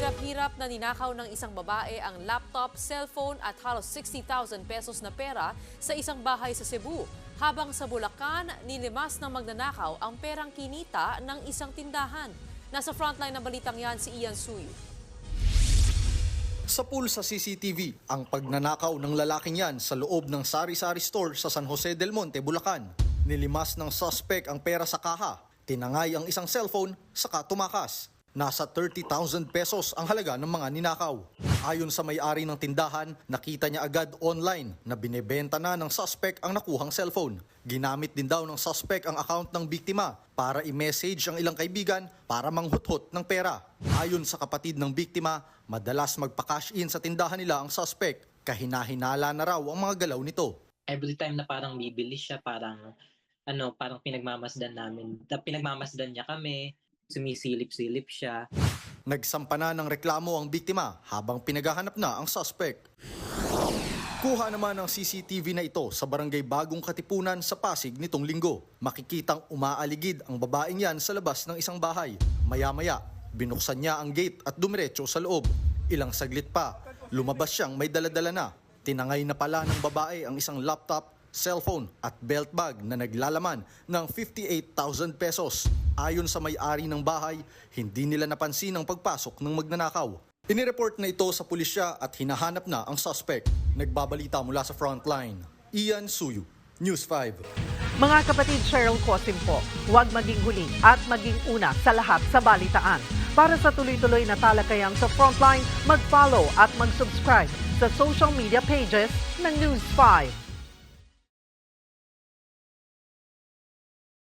Hirap-hirap na ninakaw ng isang babae ang laptop, cellphone at halos 60,000 pesos na pera sa isang bahay sa Cebu. Habang sa Bulacan, nilimas ng magnanakaw ang perang kinita ng isang tindahan. Nasa frontline ng balitang yan si Ian Suyu. Sa pool sa CCTV, ang pagnanakaw ng lalaking yan sa loob ng sari-sari store sa San Jose del Monte, Bulacan. Nilimas ng suspect ang pera sa kaha, tinangay ang isang cellphone, saka tumakas. Nasa 30,000 pesos ang halaga ng mga ninakaw. Ayon sa may-ari ng tindahan, nakita niya agad online na binebenta na ng suspect ang nakuhang cellphone. Ginamit din daw ng suspect ang account ng biktima para i-message ang ilang kaibigan para manghuthot ng pera. Ayon sa kapatid ng biktima, madalas magpa-cash in sa tindahan nila ang suspect. Kahina-hinala na raw ang mga galaw nito. Every time na parang bibili siya, parang pinagmamasdan namin. Pinagmamasdan niya kami. Sumisilip-silip siya. Nagsampa na ng reklamo ang biktima habang pinaghahanap na ang suspect. Kuha naman ang CCTV na ito sa barangay Bagong Katipunan sa Pasig nitong linggo. Makikitang umaaligid ang babaeng yan sa labas ng isang bahay. Maya-maya, binuksan niya ang gate at dumiretso sa loob. Ilang saglit pa, lumabas siyang may daladala na. Tinangay na pala ng babae ang isang laptop, cellphone at belt bag na naglalaman ng 58,000 pesos. Ayon sa may-ari ng bahay, hindi nila napansin ang pagpasok ng magnanakaw. Inireport na ito sa pulisya at hinahanap na ang suspect. Nagbabalita mula sa frontline, Ian Suyu, News 5. Mga kapatid, Cheryl Cosim po, huwag maging huli at maging una sa lahat sa balitaan. Para sa tuloy-tuloy na talakayan sa Frontline, mag-follow at mag-subscribe sa social media pages ng News 5.